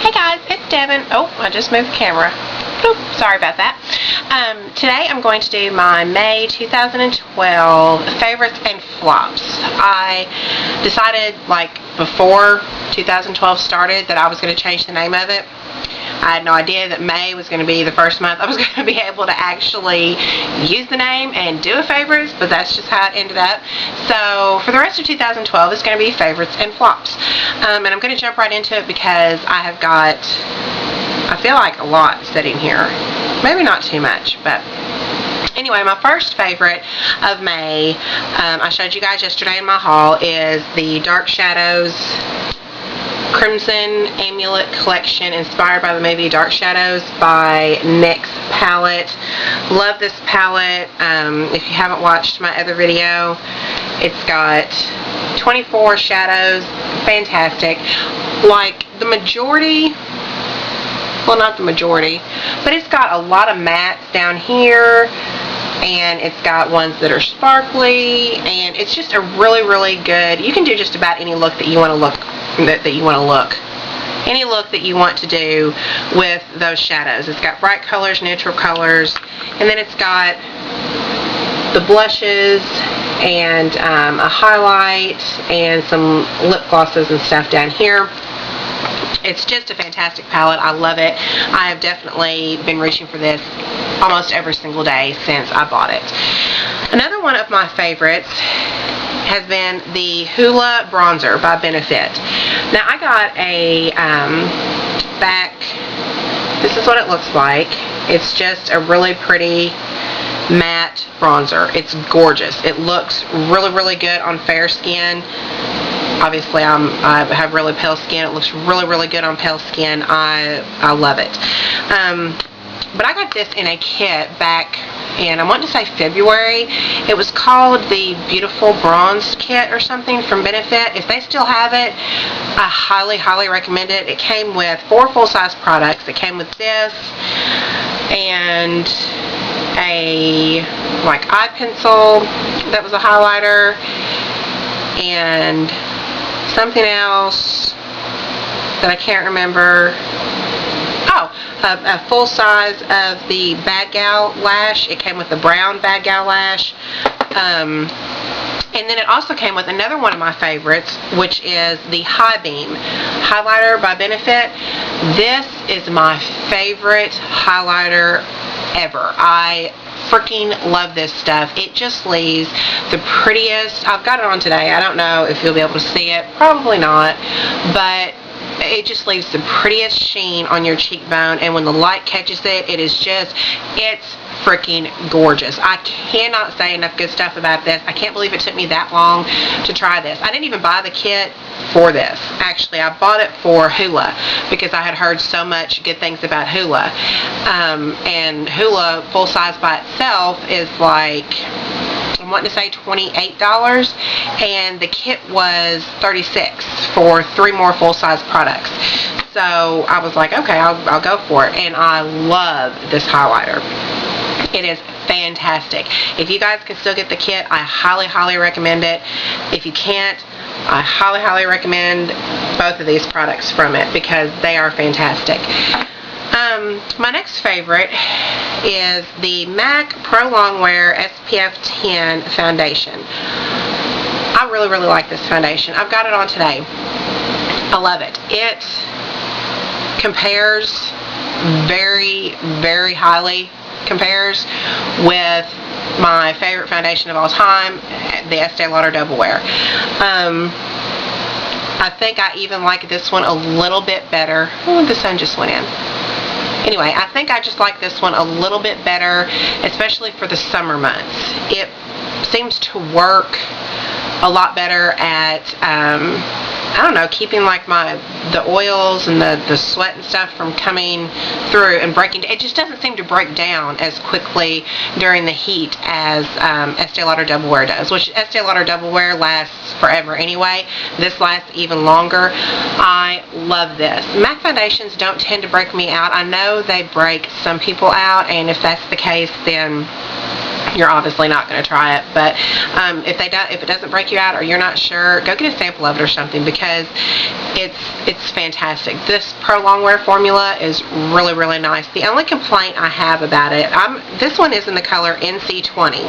Hey guys, it's Devin. Oh, I just moved the camera. Oop, sorry about that. Today I'm going to do my May 2012 favorites and flops. I decided before 2012 started that I was going to change the name of it. I had no idea that May was going to be the first month I was going to be able to actually use the name and do a favorites, but that's just how it ended up. So for the rest of 2012, it's going to be favorites and flops. And I'm going to jump right into it because I have got, I feel like, a lot sitting here. Maybe not too much, but anyway, my first favorite of May, I showed you guys yesterday in my haul, is the Dark Shadows Crimson Amulet Collection, inspired by the movie Dark Shadows by NYX palette. Love this palette. If you haven't watched my other video, it's got 24 shadows. Fantastic. Like the majority, well, not the majority, but it's got a lot of mattes down here, and it's got ones that are sparkly, and it's just a really good, you can do just about any look that you want to look, any look that you want to do with those shadows. It's got bright colors, neutral colors, and then it's got the blushes and a highlight and some lip glosses and stuff down here. It's just a fantastic palette. I love it. I have definitely been reaching for this almost every single day since I bought it. Another one of my favorites has been the Hoola Bronzer by Benefit. Now I got a back, this is what it looks like. It's just a really pretty matte bronzer. It's gorgeous. It looks really good on fair skin. Obviously, I have really pale skin. It looks really good on pale skin. I love it. But I got this in a kit back in, I want to say February. It was called the Beautiful Bronze Kit or something from Benefit. If they still have it, I highly recommend it. It came with 4 full-size products. It came with this and a eye pencil that was a highlighter, and something else that I can't remember. Oh, a full size of the Bad Gal lash. It came with the brown Bad Gal lash. And then it also came with another one of my favorites, which is the High Beam highlighter by Benefit. This is my favorite highlighter ever. I freaking love this stuff. It just leaves the prettiest, I've got it on today, I don't know if you'll be able to see it, probably not, but it just leaves the prettiest sheen on your cheekbone, and when the light catches it, it's freaking gorgeous. I cannot say enough good stuff about this. I can't believe it took me that long to try this. I didn't even buy the kit for this. Actually, I bought it for Hoola because I had heard so much good things about Hoola. And Hoola full size by itself is I'm wanting to say $28, and the kit was $36 for 3 more full-size products. So I was like, okay, I'll go for it, and I love this highlighter. It is fantastic. If you guys can still get the kit, I highly recommend it. If you can't, I highly recommend both of these products from it because they are fantastic. My next favorite is the MAC Pro Longwear SPF 10 foundation. I really like this foundation. I've got it on today. I love it. It compares very highly, compares with my favorite foundation of all time, the Estee Lauder Double Wear. I think I even like this one a little bit better. Oh, the sun just went in. Anyway, I think I just like this one a little bit better, especially for the summer months. It seems to work a lot better at, I don't know, keeping the oils and the sweat and stuff from coming through and breaking. It just doesn't seem to break down as quickly during the heat as Estee Lauder Double Wear does, which Estee Lauder Double Wear lasts forever anyway. This lasts even longer. I love this. MAC foundations don't tend to break me out. I know they break some people out, and if that's the case, then you're obviously not going to try it. But if it doesn't break you out or you're not sure, go get a sample of it or something, because it's fantastic. This Pro Longwear formula is really, really nice. The only complaint I have about it, this one is in the color NC20.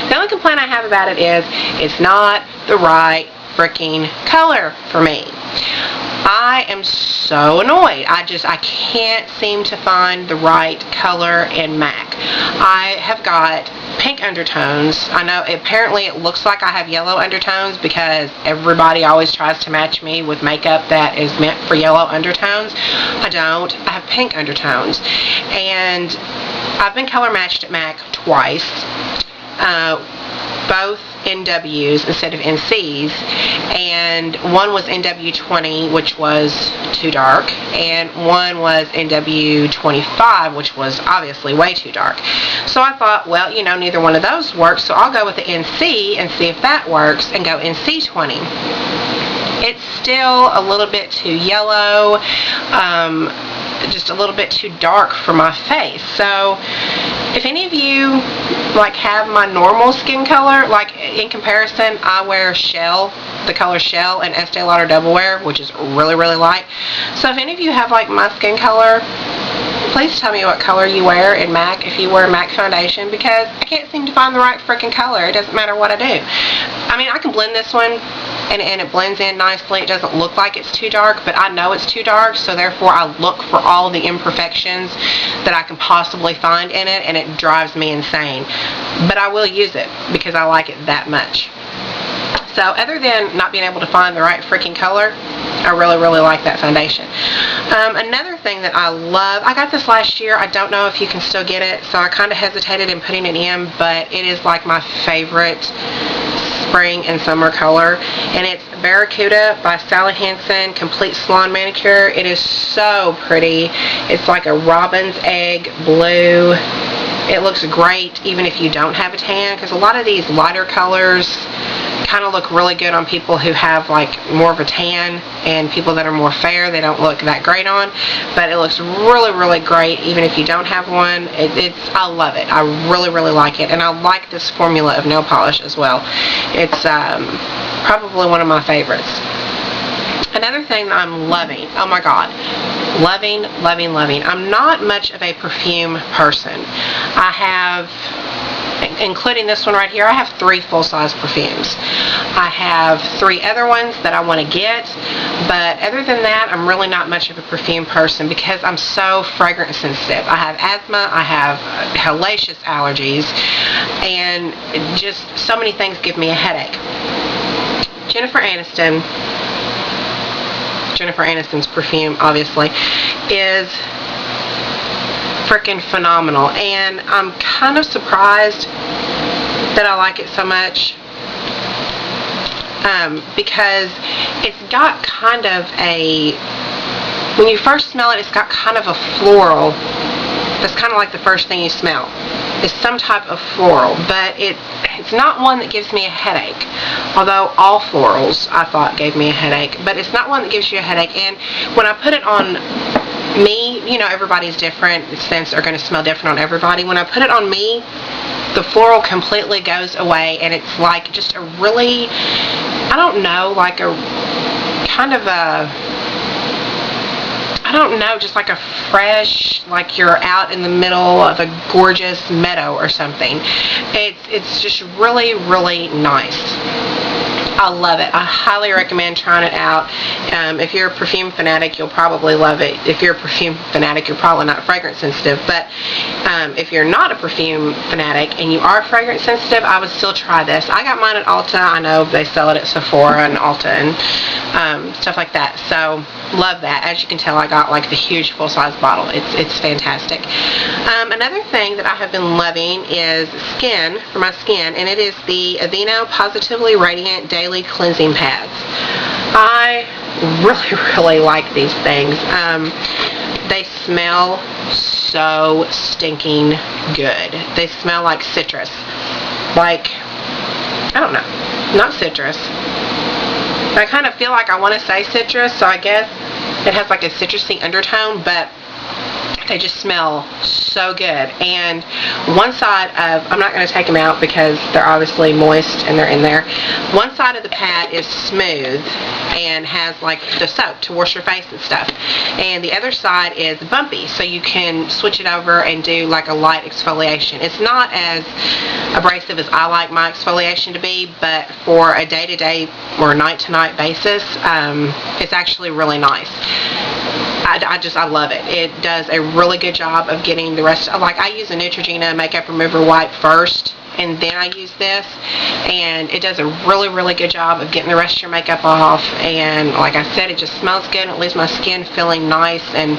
The only complaint I have about it is it's not the right freaking color for me. I am so annoyed. I can't seem to find the right color in MAC. I have got pink undertones. I know apparently it looks like I have yellow undertones because everybody always tries to match me with makeup that is meant for yellow undertones. I don't. I have pink undertones. And I've been color matched at MAC twice. Both NWs instead of NCs, and one was NW20, which was too dark, and one was NW25, which was obviously way too dark. So I thought, well, neither one of those works, so I'll go with the NC and see if that works, and go NC20. It's still a little bit too yellow, just a little bit too dark for my face. So if any of you have my normal skin color, in comparison, I wear the color Shell and Estee Lauder Double Wear, which is really, really light. So if any of you have my skin color, please tell me what color you wear in MAC if you wear MAC foundation, because I can't seem to find the right freaking color. It doesn't matter what I do. I mean, I can blend this one and it blends in nicely. It doesn't look like it's too dark, but I know it's too dark, so therefore I look for all the imperfections that I can possibly find in it, and it drives me insane. But I will use it because I like it that much. So other than not being able to find the right freaking color, I really, really like that foundation. Another thing that I love, I got this last year. I don't know if you can still get it, so I kind of hesitated in putting it in, but it is my favorite spring and summer color, and it's Barracuda by Sally Hansen Complete Salon Manicure. It is so pretty. It's like a robin's egg blue. It looks great even if you don't have a tan, because a lot of these lighter colors kind of look really good on people who have more of a tan, and people that are more fair, they don't look that great on, but it looks really, really great even if you don't have one. I love it. I really, really like it, and I like this formula of nail polish as well. It's probably one of my favorites. Another thing that I'm loving, oh my god, loving, loving, loving. I'm not much of a perfume person. I have, including this one right here, I have 3 full-size perfumes. I have 3 other ones that I want to get, but other than that, I'm really not much of a perfume person because I'm so fragrance sensitive. I have asthma, I have hellacious allergies, and just so many things give me a headache. Jennifer Aniston's perfume, obviously, is freaking phenomenal, and I'm kind of surprised that I like it so much, because it's got kind of when you first smell it, it's got kind of a floral. That's kind of like the first thing you smell. It's some type of floral, but it's not one that gives me a headache, although all florals I thought gave me a headache, but it's not one that gives you a headache. And when I put it on me, everybody's different, scents are going to smell different on everybody. When I put it on me, the floral completely goes away, and it's just a really, I don't know, a kind of a, I don't know, just a fresh, you're out in the middle of a gorgeous meadow or something. It's just really, really nice. I love it. I highly recommend trying it out. If you're a perfume fanatic, you'll probably love it. If you're a perfume fanatic, you're probably not fragrance sensitive, but if you're not a perfume fanatic and you are fragrance sensitive, I would still try this. I got mine at Ulta. I know they sell it at Sephora and Ulta and stuff like that, so love that. As you can tell, I got the huge full-size bottle. It's fantastic. Another thing that I have been loving is for my skin, and it is the Aveeno Positively Radiant Daily Cleansing Pads. I really, really like these things. They smell so stinking good. They smell like citrus. I don't know, not citrus. I kind of feel I want to say citrus, so I guess it has a citrusy undertone, but They just smell so good. And one side of, I'm not going to take them out because they're obviously moist and they're in there. One side of the pad is smooth and has like the soap to wash your face and stuff. And the other side is bumpy, so you can switch it over and do like a light exfoliation. It's not as abrasive as I like my exfoliation to be, but for a day-to-day or night-to-night basis, it's actually really nice. I love it. It does a really good job of getting the rest. Like, I use a Neutrogena makeup remover wipe first, and then I use this, and it does a really, really good job of getting the rest of your makeup off. And like I said, it just smells good, and it leaves my skin feeling nice and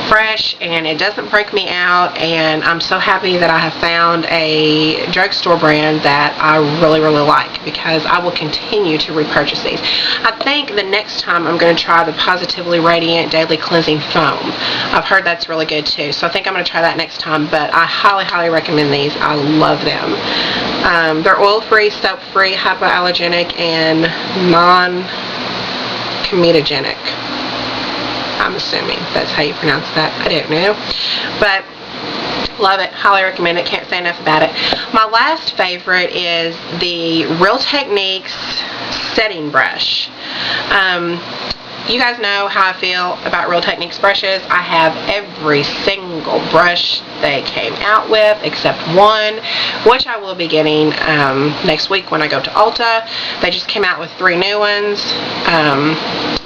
fresh, and it doesn't break me out. And I'm so happy that I have found a drugstore brand that I really, really like, because I will continue to repurchase these. I think the next time I'm going to try the Positively Radiant Daily Cleansing Foam. I've heard that's really good too, so I think I'm going to try that next time, but I highly, highly recommend these. I love them. They're oil-free, soap-free, hypoallergenic, and non-comedogenic. I'm assuming that's how you pronounce that. I don't know. But love it. Highly recommend it. Can't say enough about it. My last favorite is the Real Techniques setting brush. You guys know how I feel about Real Techniques brushes. I have every single brush they came out with except one, which I will be getting next week when I go to Ulta. They just came out with 3 new ones.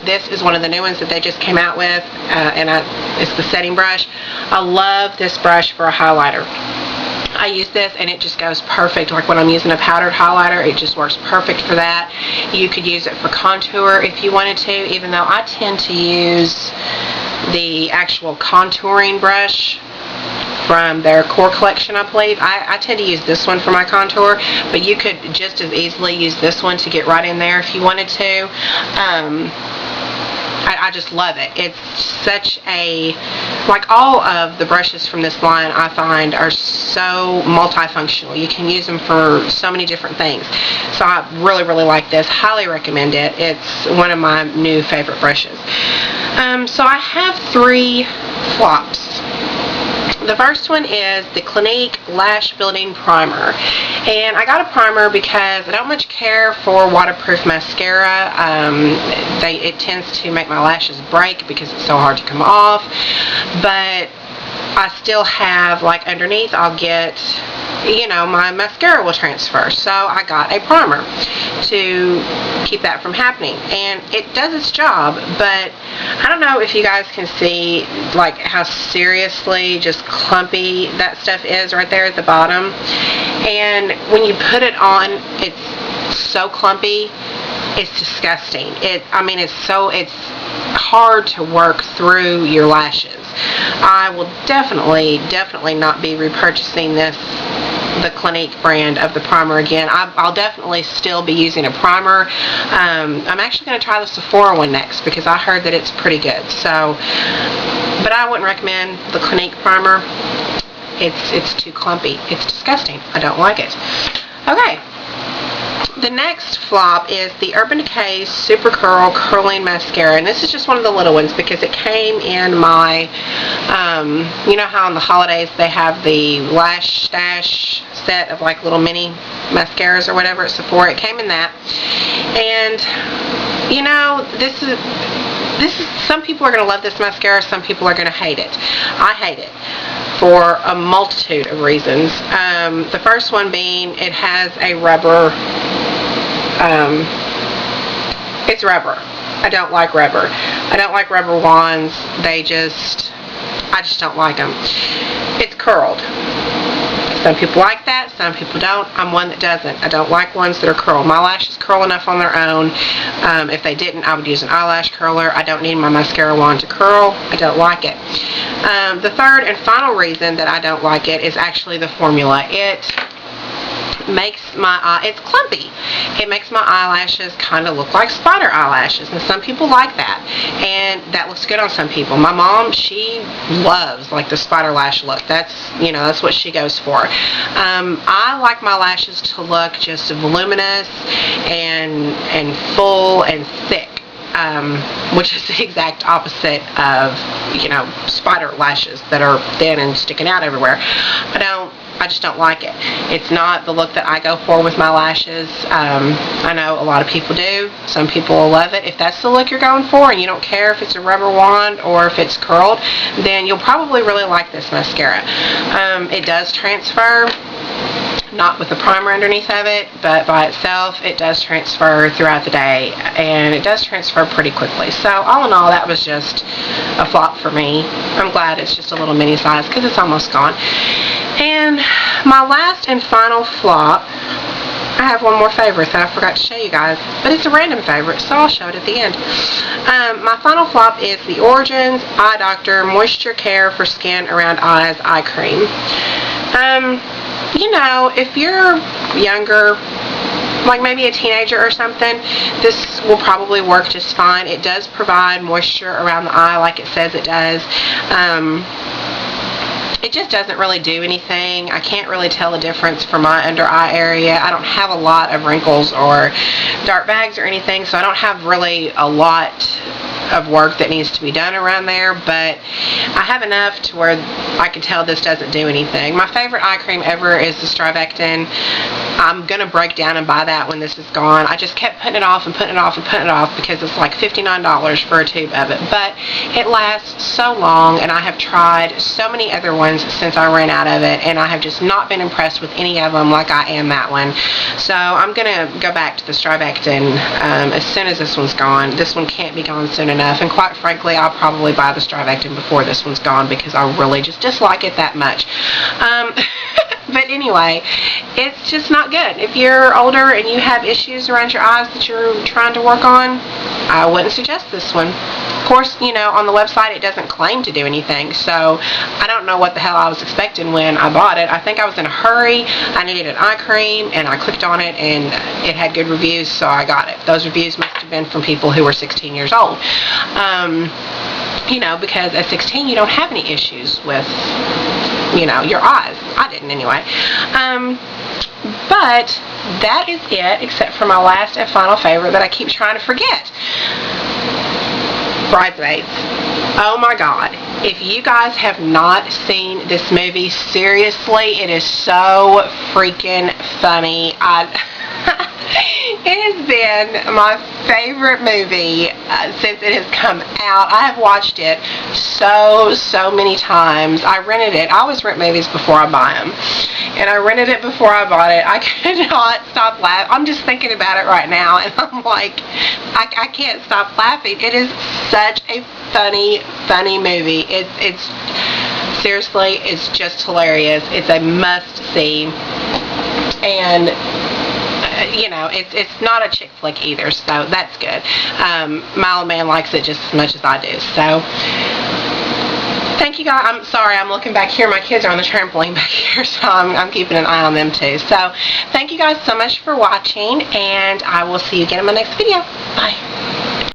This is one of the new ones that they just came out with, and it's the setting brush. I love this brush for a highlighter. I use this and it just goes perfect. Like when I'm using a powdered highlighter, it just works perfect for that. You could use it for contour if you wanted to, even though I tend to use the actual contouring brush from their core collection, I believe. I tend to use this one for my contour, but you could just as easily use this one to get right in there if you wanted to. I just love it. It's such a, like all of the brushes from this line I find are so multifunctional. You can use them for so many different things. So I really, really like this. Highly recommend it. It's one of my new favorite brushes. So I have 3 flops. The first one is the Clinique Lash Building Primer. And I got a primer because I don't much care for waterproof mascara. It tends to make my lashes break because it's so hard to come off. But I still have, like underneath, I'll get, you know, my mascara will transfer. So I got a primer to keep that from happening. And it does its job, but I don't know if you guys can see like how seriously just clumpy that stuff is right there at the bottom. And when you put it on, it's so clumpy. It's disgusting. It's hard to work through your lashes. I will definitely not be repurchasing the Clinique brand of the primer again. I'll definitely still be using a primer. I'm actually going to try the Sephora one next because I heard that it's pretty good. So, but I wouldn't recommend the Clinique primer. It's too clumpy. It's disgusting. I don't like it. Okay. The next flop is the Urban Decay Super Curl Curling Mascara, and this is just one of the little ones because it came in my, you know how on the holidays they have the Lash Stash set of like little mini mascaras or whatever at Sephora. It came in that, and you know, this is some people are going to love this mascara, some people are going to hate it. I hate it for a multitude of reasons. The first one being it has a rubber. It's rubber. I don't like rubber. I don't like rubber wands. I just don't like them. It's curled. Some people like that, some people don't. I'm one that doesn't. I don't like ones that are curled. My lashes curl enough on their own. If they didn't, I would use an eyelash curler. I don't need my mascara wand to curl. I don't like it. The third and final reason that I don't like it is actually the formula. It makes my it's clumpy. It makes my eyelashes kind of look like spider eyelashes, and some people like that, and that looks good on some people. My mom, she loves like the spider lash look. That's what she goes for. I like my lashes to look just voluminous and full and thick. which is the exact opposite of, you know, spider lashes that are thin and sticking out everywhere. I just don't like it. It's not the look that I go for with my lashes. I know a lot of people do. Some people will love it. If that's the look you're going for and you don't care if it's a rubber wand or if it's curled, then you'll probably really like this mascara. It does transfer, not with the primer underneath of it, but by itself it does transfer throughout the day, and it does transfer pretty quickly. So all in all, that was just a flop for me. I'm glad it's just a little mini size because it's almost gone. And my last and final flop, I have one more favorite that I forgot to show you guys, but it's a random favorite, so I'll show it at the end. My final flop is the Origins Eye Doctor Moisture Care for Skin Around Eyes Eye Cream. You know, if you're younger, like maybe a teenager or something, this will probably work just fine. It does provide moisture around the eye like it says it does. It just doesn't really do anything. I can't really tell the difference for my under eye area. I don't have a lot of wrinkles or dark bags or anything, so I don't have really a lot of work that needs to be done around there, but I have enough to where I can tell this doesn't do anything. My favorite eye cream ever is the Strivectin. I'm going to break down and buy that when this is gone. I just kept putting it off and putting it off and putting it off because it's like $59 for a tube of it, but it lasts so long, and I have tried so many other ones since I ran out of it, and I have just not been impressed with any of them like I am that one. So I'm going to go back to the Strivectin as soon as this one's gone. This one can't be gone soon enough, and quite frankly, I'll probably buy the Strivectin before this one's gone because I really just dislike it that much. But anyway, it's just not good. If you're older and you have issues around your eyes that you're trying to work on, I wouldn't suggest this one. Of course, you know, on the website it doesn't claim to do anything, so I don't know what the hell I was expecting when I bought it. I think I was in a hurry, I needed an eye cream, and I clicked on it and it had good reviews, so I got it. Those reviews must have been from people who were 16 years old. You know, because at 16 you don't have any issues with, you know, your eyes. I didn't anyway. But that is it, except for my last and final favorite that I keep trying to forget. Bridesmaids. Oh my god. If you guys have not seen this movie, seriously, it is so freaking funny. It has been my favorite movie since it has come out. I have watched it so many times. I rented it. I always rent movies before I buy them. And I rented it before I bought it. I could not stop laughing. I'm just thinking about it right now, and I'm like, I can't stop laughing. It is such a funny movie. It's seriously, it's just hilarious. It's a must-see. And you know, it's not a chick flick either, so that's good. My old man likes it just as much as I do. So thank you guys. I'm sorry, I'm looking back here. My kids are on the trampoline back here, so I'm keeping an eye on them too. So thank you guys so much for watching, and I will see you again in my next video. Bye.